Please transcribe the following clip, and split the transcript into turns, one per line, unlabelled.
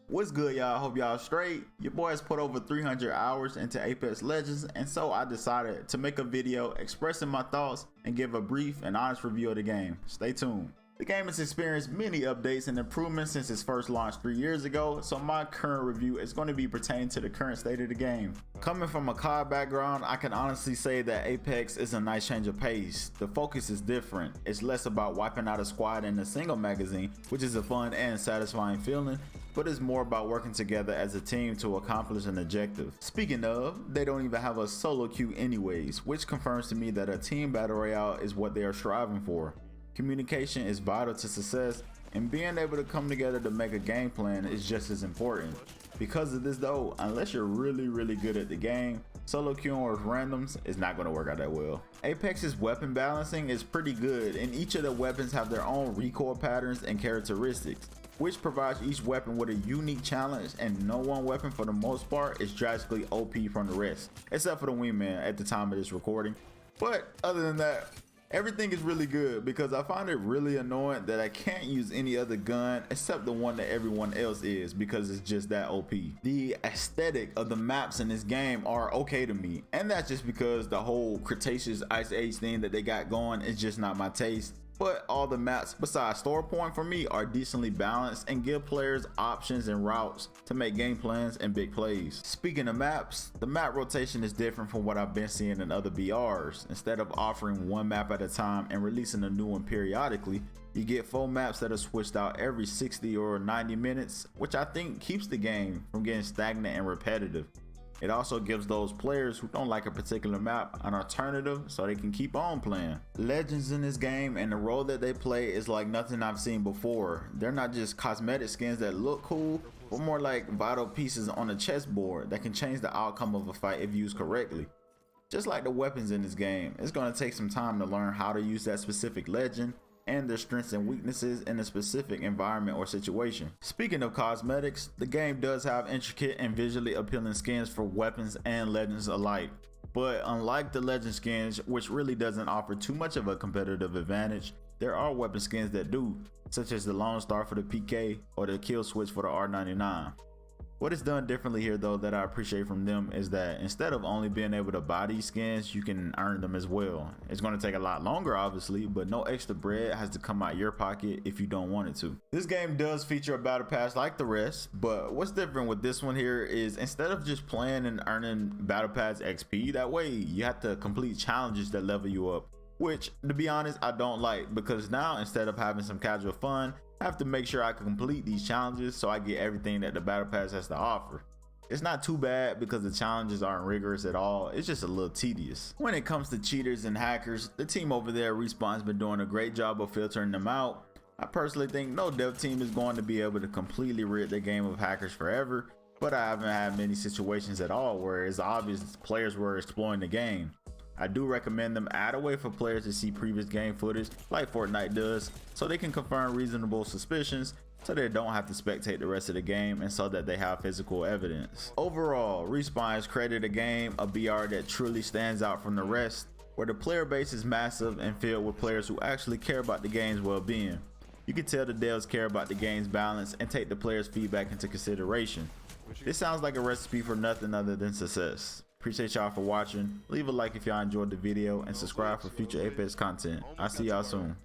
What's good, y'all? Hope y'all straight. Your boy has put over 300 hours into Apex Legends, and so I decided to make a video expressing my thoughts and give a brief and honest review of the game. Stay tuned. The game has experienced many updates and improvements since its first launch 3 years ago, so my current review is going to be pertaining to the current state of the game. Coming from a COD background, I can honestly say that Apex is a nice change of pace. The focus is different. It's less about wiping out a squad in a single magazine, which is a fun and satisfying feeling, but it's more about working together as a team to accomplish an objective. Speaking of, they don't even have a solo queue anyways, which confirms to me that a team battle royale is what they are striving for. Communication is vital to success, and being able to come together to make a game plan is just as important. Because of this though, unless you're really good at the game, solo queuing with randoms is not going to work out that well. Apex's weapon balancing is pretty good, and each of the weapons have their own recoil patterns and characteristics, which provides each weapon with a unique challenge, and no one weapon for the most part is drastically OP from the rest, except for the wingman at the time of this recording. But other than that, everything is really good, because I find it really annoying that I can't use any other gun except the one that everyone else is, because it's just that OP. The aesthetic of the maps in this game are okay to me, and that's just because the whole Cretaceous Ice Age thing that they got going is just not my taste. But all the maps besides Store Point for me are decently balanced and give players options and routes to make game plans and big plays. Speaking of maps, the map rotation is different from what I've been seeing in other BRs. Instead of offering one map at a time and releasing a new one periodically, you get 4 maps that are switched out every 60 or 90 minutes, which I think keeps the game from getting stagnant and repetitive. It also gives those players who don't like a particular map an alternative so they can keep on playing. Legends in this game and the role that they play is like nothing I've seen before. They're not just cosmetic skins that look cool, but more like vital pieces on a chessboard that can change the outcome of a fight if used correctly. Just like the weapons in this game, it's going to take some time to learn how to use that specific legend and their strengths and weaknesses in a specific environment or situation. Speaking of cosmetics, the game does have intricate and visually appealing skins for weapons and legends alike. But unlike the legend skins, which really doesn't offer too much of a competitive advantage, there are weapon skins that do, such as the Lone Star for the PK or the Kill Switch for the R99. What is done differently here though that I appreciate from them is that instead of only being able to buy these skins, you can earn them as well. It's going to take a lot longer obviously, but no extra bread has to come out your pocket if you don't want it to. This game does feature a battle pass like the rest, but what's different with this one here is instead of just playing and earning battle pass XP that way, you have to complete challenges that level you up, which to be honest I don't like, because now instead of having some casual fun, I have to make sure I can complete these challenges so I get everything that the battle pass has to offer. It's not too bad because the challenges aren't rigorous at all, it's just a little tedious. When it comes to cheaters and hackers, the team over there at Respawn's been doing a great job of filtering them out. I personally think no dev team is going to be able to completely rid the game of hackers forever, but I haven't had many situations at all where it's obvious players were exploiting the game. I do recommend them add a way for players to see previous game footage like Fortnite does, so they can confirm reasonable suspicions so they don't have to spectate the rest of the game and so that they have physical evidence. Overall, Respawn has created a game, a BR that truly stands out from the rest, where the player base is massive and filled with players who actually care about the game's well-being. You can tell the devs care about the game's balance and take the players' feedback into consideration. This sounds like a recipe for nothing other than success. Appreciate y'all for watching. Leave a like if y'all enjoyed the video and subscribe for future Apex content. I'll see y'all soon.